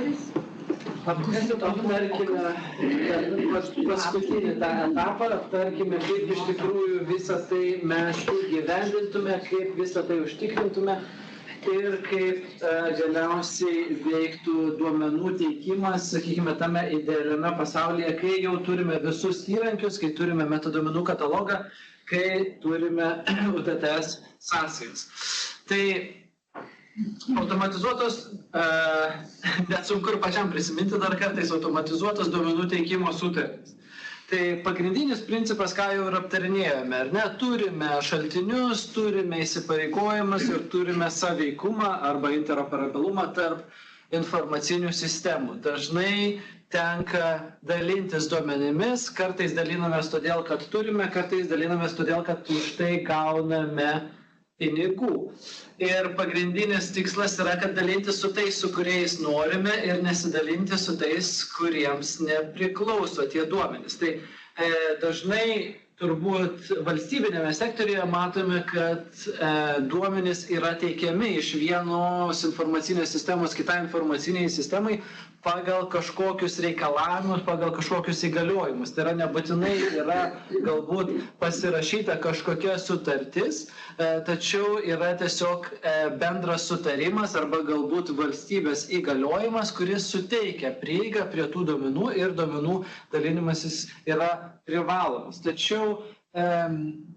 padarys? Aptarkime paskutinį tą etapą, aptarkime, kaip iš tikrųjų visą tai mes įgyvendintume, kaip visą tai užtikrintume ir kaip galiausiai veiktų duomenų teikimas, sakykime, tame idealiame pasaulyje, kai jau turime visus įrankius, kai turime metaduomenų katalogą, kai turime UTTS sąsajas. Tai automatizuotos, net sunku ir pačiam prisiminti dar kartais, automatizuotos duomenų teikimo sutartys. Tai pagrindinis principas, ką jau ir aptarinėjome, ar ne, turime šaltinius, turime įsipareigojimus ir turime saveikumą arba interoperabilumą tarp informacinių sistemų. Dažnai tenka dalintis duomenimis, kartais dalinamės todėl, kad turime, kartais dalinamės todėl, kad už tai gauname pinigų. Ir pagrindinis tikslas yra, kad dalinti su tais, su kuriais norime ir nesidalinti su tais, kuriems nepriklauso tie duomenys. Tai dažnai turbūt valstybinėme sektoriuje matome, kad duomenys yra teikiami iš vienos informacinės sistemos kitai informaciniai sistemai pagal kažkokius reikalavimus, pagal kažkokius įgaliojimus. Tai yra nebūtinai yra galbūt pasirašyta kažkokia sutartis, tačiau yra tiesiog bendras sutarimas arba galbūt valstybės įgaliojimas, kuris suteikia prieigą prie tų duomenų ir duomenų dalinimasis yra privalomas. Tačiau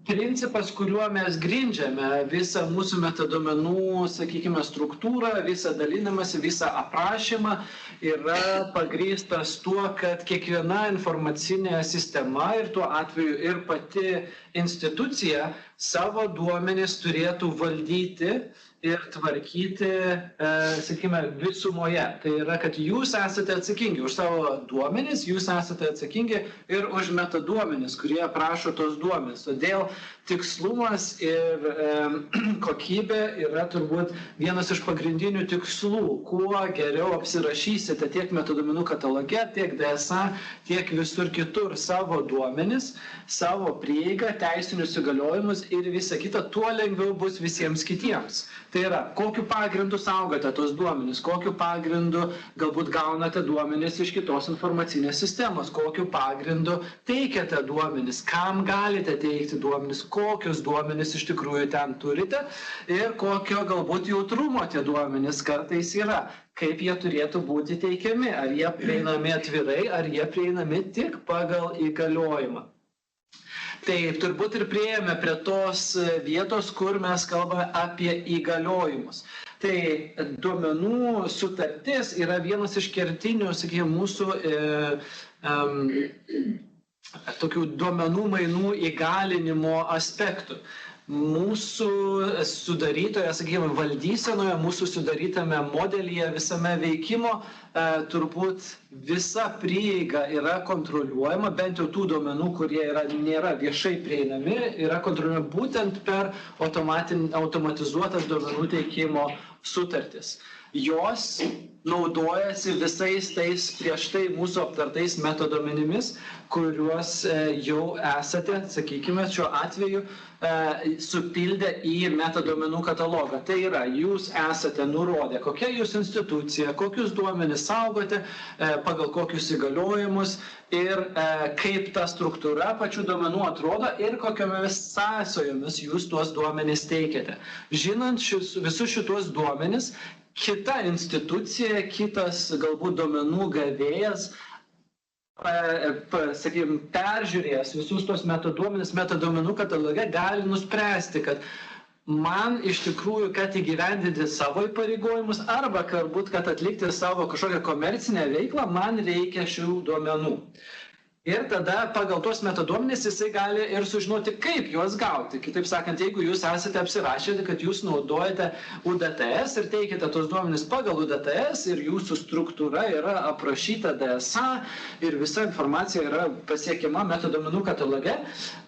principas, kuriuo mes grindžiame visą mūsų metaduomenų, sakykime, struktūrą, visą dalinimąsi, visą aprašymą, yra pagrįstas tuo, kad kiekviena informacinė sistema ir tuo atveju ir pati institucija savo duomenis turėtų valdyti ir tvarkyti, sakykime, visumoje. Tai yra, kad jūs esate atsakingi už savo duomenis, jūs esate atsakingi ir už metaduomenis, kurie aprašo tos duomenis. Todėl tikslumas ir kokybė yra turbūt vienas iš pagrindinių tikslų. Kuo geriau apsirašysite tiek metaduomenų kataloge, tiek DSA, tiek visur kitur savo duomenis, savo prieigą, teisinius įgaliojimus ir visą kitą, tuo lengviau bus visiems kitiems. Tai yra, kokiu pagrindu saugote tos duomenis, kokiu pagrindu galbūt gaunate duomenis iš kitos informacinės sistemos, kokiu pagrindu teikiate duomenis, kam galite teikti duomenis, kokius duomenis iš tikrųjų ten turite ir kokio galbūt jautrumo tie duomenis kartais yra, kaip jie turėtų būti teikiami, ar jie prieinami atvirai, ar jie prieinami tik pagal įgaliojimą. Tai turbūt ir priėjome prie tos vietos, kur mes kalbame apie įgaliojimus. Tai duomenų sutartis yra vienas iš kertinių, sakykime, mūsų tokių duomenų mainų įgalinimo aspektų. Mūsų sudarytoje, sakykime, valdysenoje, mūsų sudarytame modelyje visame veikimo turbūt visa prieiga yra kontroliuojama, bent jau tų duomenų, kurie nėra viešai prieinami, yra kontroliuojama būtent per automatizuotas duomenų teikimo sutartis. Jos naudojasi visais tais prieš tai mūsų aptartais metaduomenimis, kuriuos jau esate, sakykime, šiuo atveju supildę į metaduomenų katalogą. Tai yra, jūs esate nurodę, kokia jūs institucija, kokius duomenis saugote, pagal kokius įgaliojimus ir kaip ta struktūra pačių duomenų atrodo ir kokiomis sąsajomis jūs tuos duomenis teikiate. Žinant visus šituos duomenis, kita institucija, kitas galbūt duomenų gavėjas, sakykime, peržiūrėjęs visus tos metaduomenų kataloge gali nuspręsti, kad man iš tikrųjų, kad įgyvendinti savo įpareigojimus arba galbūt, kad atlikti savo kažkokią komercinę veiklą, man reikia šių duomenų. Ir tada pagal tuos metaduomenis jisai gali ir sužinoti, kaip juos gauti. Kitaip sakant, jeigu jūs esate apsirašę, kad jūs naudojate UDTS ir teikite tos duomenis pagal UDTS ir jūsų struktūra yra aprašyta DSA ir visa informacija yra pasiekiama metaduomenų kataloge,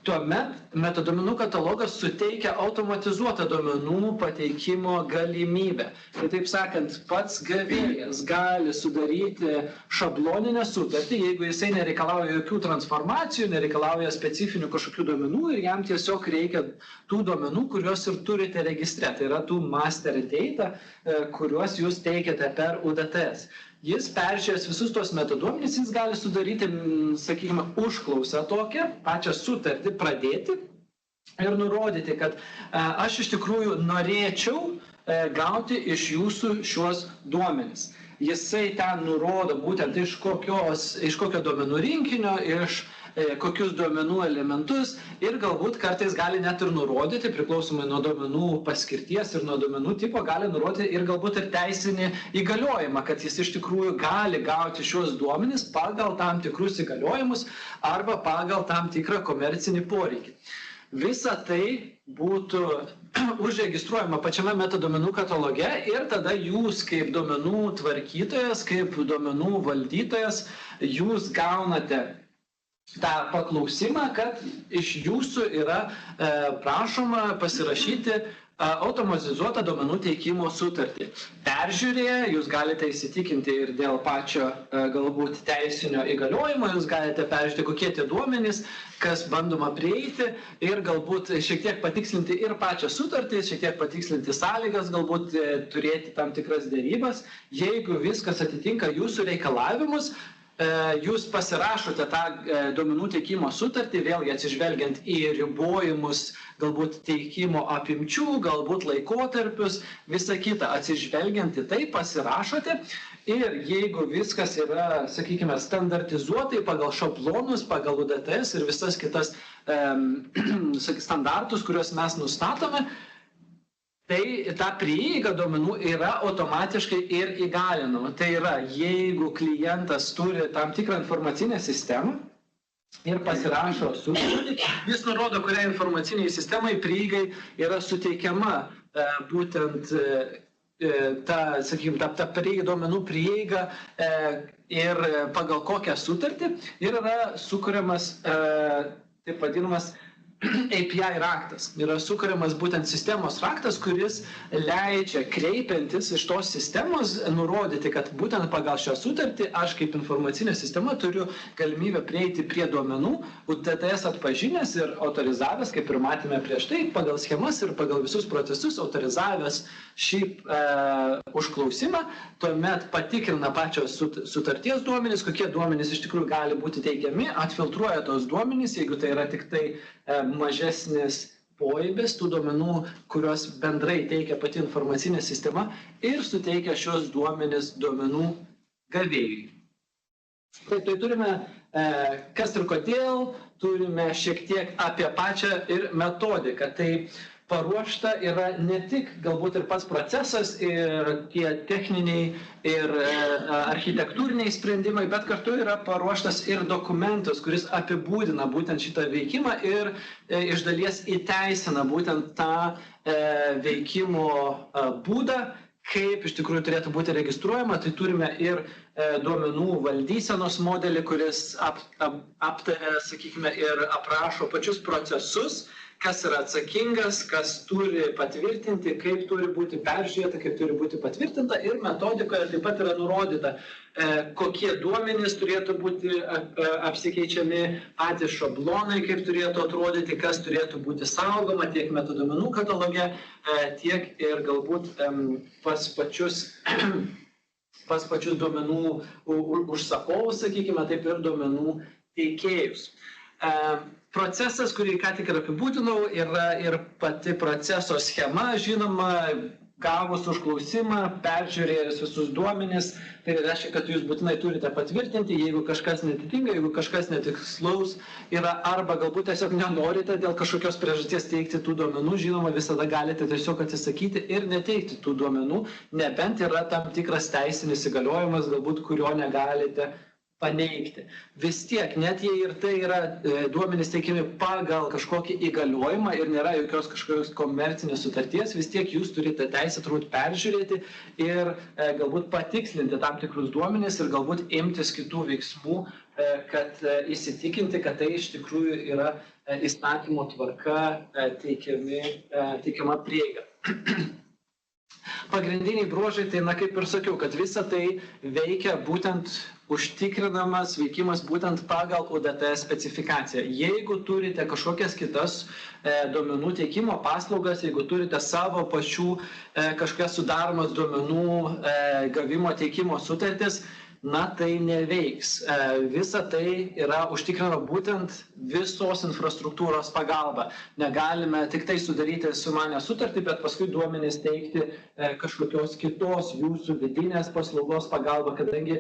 tuomet metaduomenų katalogas suteikia automatizuotą duomenų pateikimo galimybę. Kitaip sakant, pats gavėjas gali sudaryti šabloninę sutartį, jeigu jisai nereikalauja jokių transformacijų, nereikalauja specifinių kažkokių duomenų ir jam tiesiog reikia tų duomenų, kuriuos ir turite registre. Tai yra tų master data, kuriuos jūs teikiate per UDTS. jis peržiūrės visus tos metaduomenys, jis gali sudaryti, sakykime, užklausą tokią, pačią sutartį pradėti ir nurodyti, kad aš iš tikrųjų norėčiau gauti iš jūsų šiuos duomenis. Jisai ten nurodo būtent iš kokio duomenų rinkinio, iš kokius duomenų elementus ir galbūt kartais gali net ir nurodyti, priklausomai nuo duomenų paskirties ir nuo duomenų tipo, gali nurodyti ir galbūt ir teisinį įgaliojimą, kad jis iš tikrųjų gali gauti šios duomenis pagal tam tikrus įgaliojimus arba pagal tam tikrą komercinį poreikį. Visa tai būtų užregistruojama pačiame metaduomenų kataloge ir tada jūs kaip duomenų tvarkytojas, kaip duomenų valdytojas, jūs gaunate tą paklausimą, kad iš jūsų yra prašoma pasirašyti automatizuotą duomenų teikimo sutartį. Peržiūrėję, jūs galite įsitikinti ir dėl pačio galbūt teisinio įgaliojimo, jūs galite peržiūrėti, kokie tie duomenys, kas bandoma prieiti ir galbūt šiek tiek patikslinti ir pačią sutartį, šiek tiek patikslinti sąlygas, galbūt turėti tam tikras derybas. Jeigu viskas atitinka jūsų reikalavimus, jūs pasirašote tą duomenų teikimo sutartį, vėlgi atsižvelgiant į ribojimus, galbūt teikimo apimčių, galbūt laikotarpius, visą kitą atsižvelgiant į tai pasirašote ir jeigu viskas yra, sakykime, standartizuotai pagal šablonus, pagal UDTS ir visas kitas standartus, kuriuos mes nustatome, tai ta prieiga duomenų yra automatiškai ir įgalinama. Tai yra, jeigu klientas turi tam tikrą informacinę sistemą ir pasirašo sutartį, jis nurodo, kuriai informaciniai sistemai prieigai yra suteikiama būtent ta, sakykime, ta prieiga, duomenų prieiga ir pagal kokią sutartį ir yra sukuriamas taip vadinamas API raktas. Yra sukuriamas būtent sistemos raktas, kuris leidžia kreipiantis iš tos sistemos nurodyti, kad būtent pagal šią sutartį aš kaip informacinė sistema turiu galimybę prieiti prie duomenų, UDTS atpažinęs ir autorizavęs, kaip ir matėme prieš tai, pagal schemas ir pagal visus procesus autorizavęs šį užklausimą, tuomet patikrina pačios sutarties duomenys, kokie duomenys iš tikrųjų gali būti teikiami, atfiltruoja tos duomenys, jeigu tai yra tik tai mažesnis poibis tų duomenų, kuriuos bendrai teikia pati informacinė sistema ir suteikia šios duomenys duomenų gavėjui. Tai turime kas ir kodėl, turime šiek tiek apie pačią ir metodiką. Tai paruošta yra ne tik galbūt ir pats procesas ir tie techniniai ir architektūriniai sprendimai, bet kartu yra paruoštas ir dokumentas, kuris apibūdina būtent šitą veikimą ir iš dalies įteisina būtent tą veikimo būdą, kaip iš tikrųjų turėtų būti registruojama. Tai turime ir duomenų valdysenos modelį, kuris aptaria, sakykime, ir aprašo pačius procesus, kas yra atsakingas, kas turi patvirtinti, kaip turi būti peržiūrėta, kaip turi būti patvirtinta ir metodikoje taip pat yra nurodyta, kokie duomenys turėtų būti apsikeičiami, patys šablonai, kaip turėtų atrodyti, kas turėtų būti saugoma tiek metaduomenų kataloge, tiek ir galbūt pas pačius duomenų užsakovus, sakykime, taip ir duomenų teikėjus. Procesas, kurį ką tik ir apibūdinau, yra ir pati proceso schema, žinoma, gavus užklausimą, peržiūrėjus visus duomenis, tai reiškia, kad jūs būtinai turite patvirtinti, jeigu kažkas netitinka, jeigu kažkas netikslaus yra, arba galbūt tiesiog nenorite dėl kažkokios priežasties teikti tų duomenų, žinoma, visada galite tiesiog atsisakyti ir neteikti tų duomenų, nebent yra tam tikras teisinis įgaliojimas, galbūt kurio negalite paneigti. Vis tiek, net jei ir tai yra duomenys teikiami pagal kažkokį įgaliojimą ir nėra jokios kažkokios komercinės sutarties, vis tiek jūs turite teisę turbūt peržiūrėti ir galbūt patikslinti tam tikrus duomenys ir galbūt imtis kitų veiksmų, kad įsitikinti, kad tai iš tikrųjų yra įstatymo tvarka teikiama prieiga. Pagrindiniai bruožai, tai, kaip ir sakiau, kad visa tai veikia būtent užtikrinamas veikimas būtent pagal UDT specifikaciją. Jeigu turite kažkokias kitas duomenų teikimo paslaugas, jeigu turite savo pačių kažkokias sudaromas duomenų gavimo teikimo sutartis, tai neveiks. Visa tai yra užtikrinama būtent visos infrastruktūros pagalba. Negalime tik tai sudaryti sumanę sutartį, bet paskui duomenys teikti kažkokios kitos jūsų vidinės paslaugos pagalba, kadangi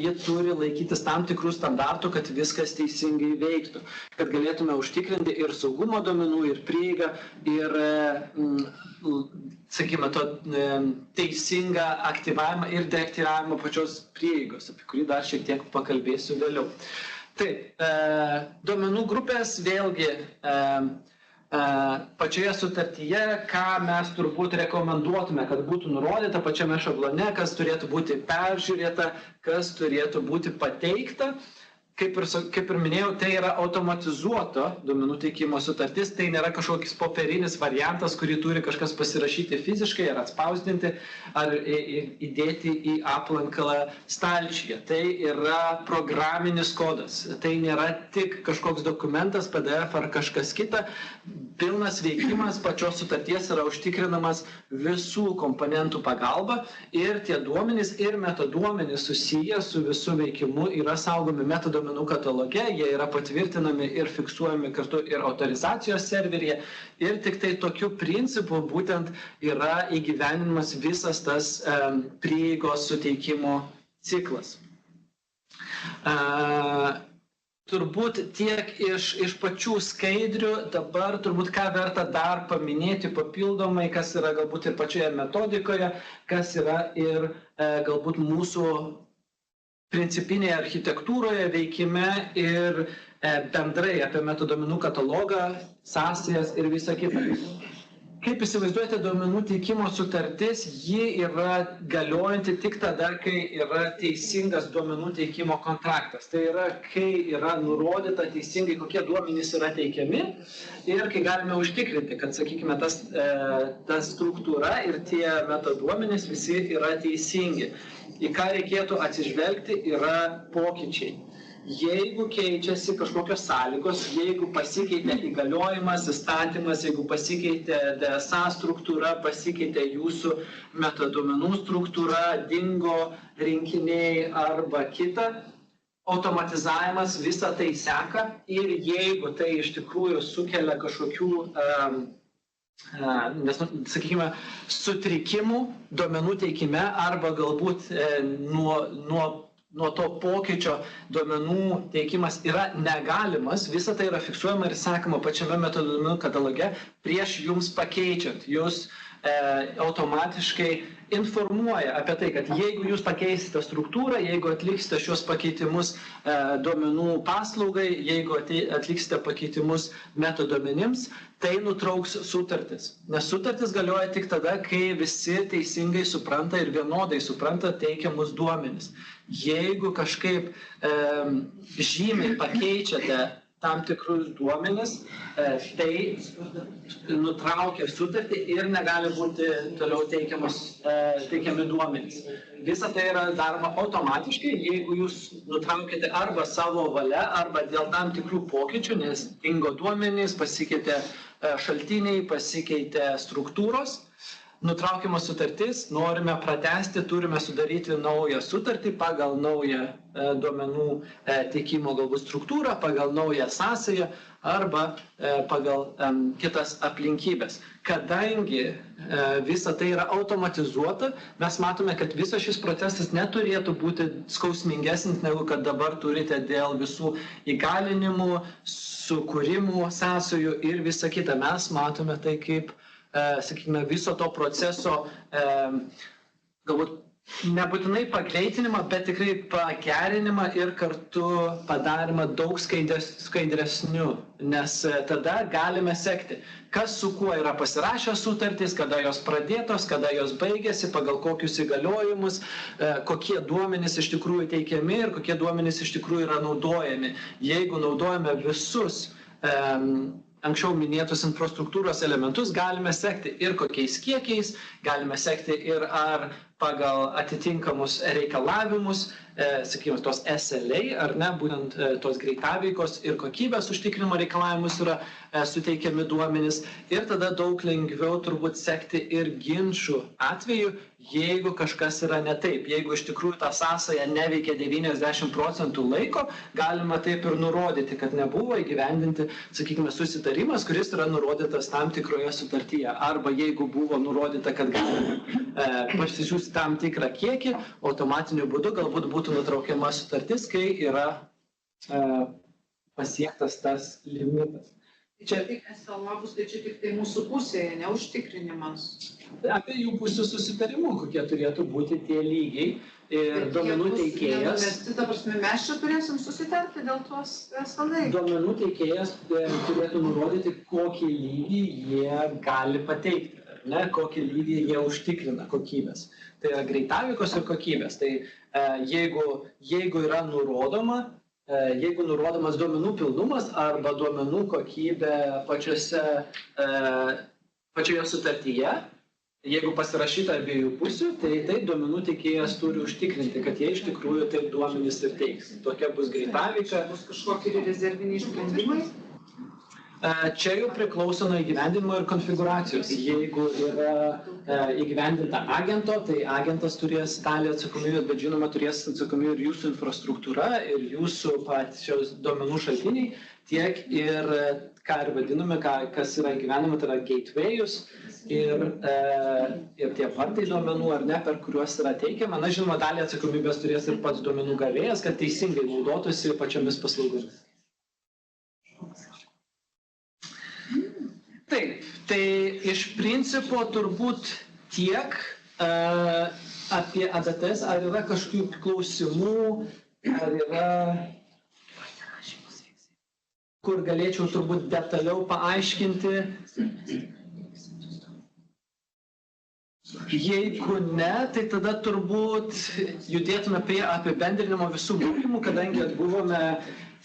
ji turi laikytis tam tikrų standartų, kad viskas teisingai veiktų, kad galėtume užtikrinti ir saugumo duomenų, ir prieigą, ir sakykime, to teisingą aktyvavimą ir deaktyvavimą pačios prieigos, apie kurį dar šiek tiek pakalbėsiu vėliau. Taip, duomenų grupės vėlgi pačioje sutartyje, ką mes turbūt rekomenduotume, kad būtų nurodyta pačiame šablone, kas turėtų būti peržiūrėta, kas turėtų būti pateikta. Kaip ir minėjau, tai yra automatizuoto duomenų teikimo sutartis, tai nėra kažkoks popierinis variantas, kurį turi kažkas pasirašyti fiziškai ar atspausdinti, ar įdėti į aplankalą stalčiuje. Tai yra programinis kodas, tai nėra tik kažkoks dokumentas, PDF ar kažkas kita. Pilnas veikimas pačios sutarties yra užtikrinamas visų komponentų pagalba ir tie duomenys ir metaduomenys susiję su visų veikimu yra saugomi metaduomenų kataloge, jie yra patvirtinami ir fiksuojami kartu ir autorizacijos serveryje ir tik tai tokiu principu būtent yra įgyvenimas visas tas prieigos suteikimo ciklas. Turbūt tiek iš pačių skaidrių, dabar turbūt ką verta dar paminėti papildomai, kas yra galbūt ir pačioje metodikoje, kas yra ir galbūt mūsų principinėje architektūroje veikime ir bendrai apie metaduomenų katalogą, sąsajas ir visą kitą. Kaip įsivaizduojate, duomenų teikimo sutartis, ji yra galiojanti tik tada, kai yra teisingas duomenų teikimo kontraktas. Tai yra, kai yra nurodyta teisingai, kokie duomenys yra teikiami ir kai galime užtikrinti, kad, sakykime, ta struktūra ir tie metaduomenys visi yra teisingi. Į ką reikėtų atsižvelgti yra pokyčiai. Jeigu keičiasi kažkokios sąlygos, jeigu pasikeitė įgaliojimas, įstatymas, jeigu pasikeitė DSA struktūra, pasikeitė jūsų metaduomenų struktūra, dingo rinkiniai arba kita, automatizavimas visą tai seka ir jeigu tai iš tikrųjų sukelia kažkokių sakykime, sutrikimų duomenų teikime arba galbūt nuo to pokyčio duomenų teikimas yra negalimas, visa tai yra fiksuojama ir sakoma pačiame metaduomenų kataloge prieš jums pakeičiant. Jūs automatiškai informuoja apie tai, kad jeigu jūs pakeisite struktūrą, jeigu atliksite šios pakeitimus duomenų paslaugai, jeigu atliksite pakeitimus metaduomenims, tai nutrauks sutartis. Nes sutartis galioja tik tada, kai visi teisingai supranta ir vienodai supranta teikiamus duomenis. Jeigu kažkaip žymiai pakeičiate tam tikrus duomenis, tai nutraukia sutartį ir negali būti toliau teikiami duomenys. Visa tai yra daroma automatiškai, jeigu jūs nutraukite arba savo valia, arba dėl tam tikrų pokyčių, nes dingo duomenys, pasikeitė šaltiniai, pasikeitė struktūros. Nutraukimo sutartis, norime pratęsti, turime sudaryti naują sutartį pagal naują duomenų teikimo galbūt struktūrą, pagal naują sąsają arba pagal kitas aplinkybės. Kadangi visa tai yra automatizuota, mes matome, kad visas šis procesas neturėtų būti skausmingesnis, negu kad dabar turite dėl visų įgalinimų, sukūrimų, sąsajų ir visa kita. Mes matome tai kaip sakykime, viso to proceso galbūt nebūtinai pagreitinimą, bet tikrai pagerinimą ir kartu padarimą daug skaidresniu, nes tada galime sekti, kas su kuo yra pasirašęs sutartys, kada jos pradėtos, kada jos baigėsi, pagal kokius įgaliojimus, kokie duomenys iš tikrųjų teikiami ir kokie duomenys iš tikrųjų yra naudojami. Jeigu naudojame visus anksčiau minėtus infrastruktūros elementus galime sekti ir kokiais kiekiais, galime sekti ir ar pagal atitinkamus reikalavimus, sakykime, tos SLA, ar ne, būtent tos greitaveikos ir kokybės užtikrinimo reikalavimus yra suteikiami duomenys. Ir tada daug lengviau turbūt sekti ir ginčių atveju, jeigu kažkas yra ne taip. Jeigu iš tikrųjų ta sąsaja neveikia 90% laiko, galima taip ir nurodyti, kad nebuvo įgyvendinti, sakykime, susitarimas, kuris yra nurodytas tam tikroje sutartyje. Arba jeigu buvo nurodyta, kad galima pasisiųsti tam tikrą kiekį, automatiniu būdu galbūt būtų nutraukiama sutartis, kai yra pasiektas tas limitas. Čia tik SLA bus, tai čia tik tai mūsų pusėje, neužtikrinimas. Abiejų pusių susitarimų, kokie turėtų būti tie lygiai ir duomenų teikėjas. Ta prasme, mes čia turėsim susitarti dėl tos SLA. Duomenų teikėjas turėtų nurodyti, kokį lygį jie gali pateikti, ne, kokį lygį jie užtikrina kokybės. Tai yra greitaveikos ir kokybės. Tai jeigu yra nurodoma, jeigu nurodomas duomenų pilnumas arba duomenų kokybė pačioje sutartyje, jeigu pasirašyta abiejų pusių, tai duomenų teikėjas turi užtikrinti, kad jie iš tikrųjų taip duomenys ir teiks. Tokia bus greitaveika. Bus kažkokie rezerviniai sprendimai? Čia jau priklauso nuo įgyvendinimo ir konfiguracijos. Jeigu yra įgyvendinta agento, tai agentas turės dalį atsakomybės, bet žinoma turės atsakomybę ir jūsų infrastruktūra, ir jūsų pačios duomenų šaltiniai, tiek ir, ką ir vadiname, kas yra įgyvendinama, tai yra gatewayus ir tie vartai duomenų, ar ne, per kuriuos yra teikiama. Na, žinoma, dalį atsakomybės turės ir pats duomenų gavėjas, kad teisingai naudotųsi pačiomis paslaugomis. Taip, tai iš principo turbūt tiek apie ADTS, ar yra kažkokių klausimų, ar yra, kur galėčiau turbūt detaliau paaiškinti. Jeigu ne, tai tada turbūt judėtume prie apibendrinimo visų mokymų, kadangi atbuvome,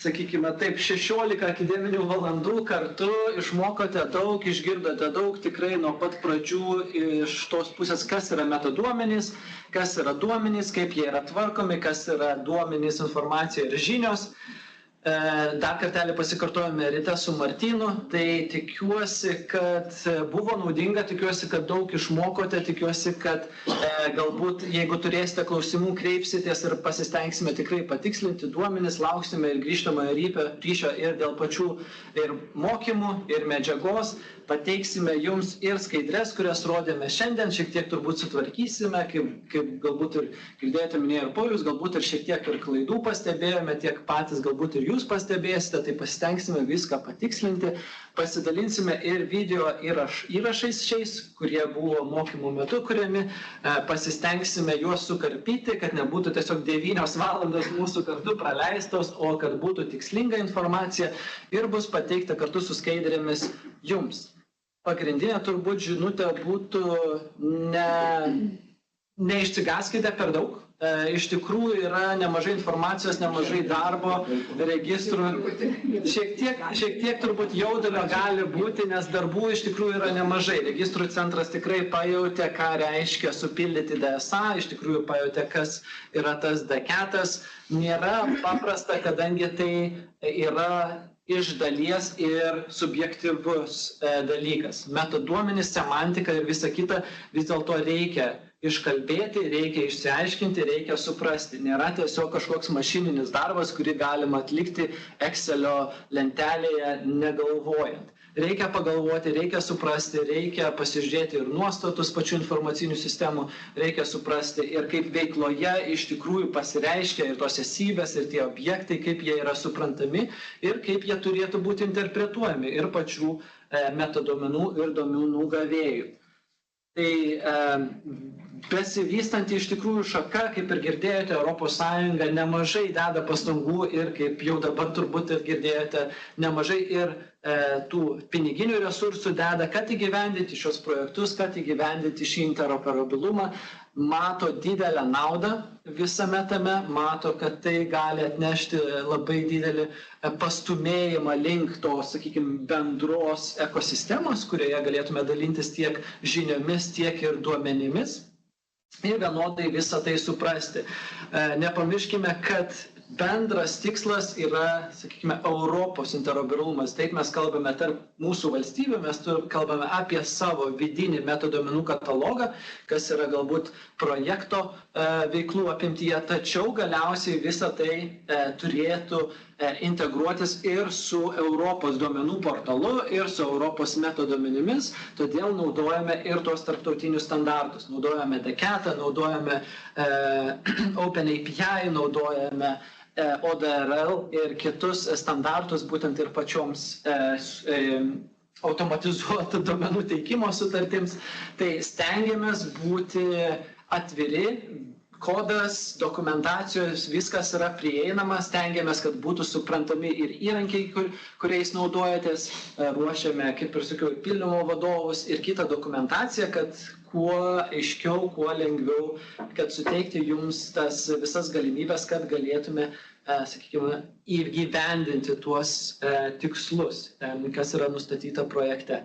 sakykime taip, 16 akademinių valandų kartu, išmokote daug, išgirdote daug, tikrai nuo pat pradžių iš tos pusės, kas yra metaduomenys, kas yra duomenys, kaip jie yra tvarkomi, kas yra duomenys, informacija ir žinios. Dar kartelį pasikartojame ryte su Martynu, tai tikiuosi, kad buvo naudinga, tikiuosi, kad daug išmokote, tikiuosi, kad galbūt jeigu turėsite klausimų, kreipsitės ir pasistengsime tikrai patikslinti duomenis, lauksime ir grįžtamojo ryšio ir dėl pačių ir mokymų, ir medžiagos. Pateiksime jums ir skaidres, kurias rodėme šiandien, šiek tiek turbūt sutvarkysime, kaip galbūt ir girdėjote, minėjo ir Paulius, galbūt ir šiek tiek ir klaidų pastebėjome, tiek patys galbūt ir jūs pastebėsite, tai pasistengsime viską patikslinti, pasidalinsime ir video įrašais šiais, kurie buvo mokymų metu kuriami, pasistengsime juos sukarpyti, kad nebūtų tiesiog 9 valandos mūsų kartu praleistos, o kad būtų tikslinga informacija ir bus pateikta kartu su skaidrėmis jums. Pagrindinė turbūt žinutė būtų neišsigaskite per daug. Iš tikrųjų yra nemažai informacijos, nemažai darbo, registrų. Šiek tiek turbūt jaudulio gali būti, nes darbų iš tikrųjų yra nemažai. Registrų centras tikrai pajautė, ką reiškia supildyti DSA, iš tikrųjų pajautė, kas yra tas D4. Nėra paprasta, kadangi tai yra iš dalies ir subjektyvus dalykas. Metaduomenys, semantika ir visa kita vis dėlto reikia iškalbėti, reikia išsiaiškinti, reikia suprasti. Nėra tiesiog kažkoks mašininis darbas, kurį galima atlikti Excelio lentelėje negalvojant. Reikia pagalvoti, reikia suprasti, reikia pasižiūrėti ir nuostatus pačių informacinių sistemų, reikia suprasti ir kaip veikloje iš tikrųjų pasireiškia ir tos esybės, ir tie objektai, kaip jie yra suprantami ir kaip jie turėtų būti interpretuojami ir pačių metaduomenų ir duomenų gavėjų. Tai besivystanti iš tikrųjų šaka, kaip ir girdėjote, ES nemažai deda pastangų ir kaip jau dabar turbūt ir girdėjote, nemažai ir tų piniginių resursų deda, kad įgyvendinti šios projektus, kad įgyvendinti šį interoperabilumą. mato didelę naudą visame tame, mato, kad tai gali atnešti labai didelį pastumėjimą link to, sakykime, bendros ekosistemos, kurioje galėtume dalintis tiek žiniomis, tiek ir duomenimis ir vienodai visą tai suprasti. Nepamirškime, kad bendras tikslas yra, sakykime, Europos interoperabilumas. Taip mes kalbame tarp mūsų valstybių, mes kalbame apie savo vidinį metaduomenų katalogą, kas yra galbūt projekto veiklų apimtyje, tačiau galiausiai visą tai turėtų integruotis ir su Europos duomenų portalu, ir su Europos metaduomenimis, todėl naudojame ir tos tarptautinius standartus. Naudojame DCAT, naudojame OpenAPI, naudojame ODRL ir kitus standartus būtent ir pačioms automatizuotų duomenų teikimo sutartims. Tai stengiamės būti atviri, kodas, dokumentacijos, viskas yra prieinama, stengiamės, kad būtų suprantami ir įrankiai, kuriais naudojatės, ruošiame, kaip ir sakiau, pildymo vadovus ir kitą dokumentaciją, kad kuo aiškiau, kuo lengviau, kad suteikti jums tas visas galimybės, kad galėtume, sakykime, įgyvendinti tuos tikslus, kas yra nustatyta projekte.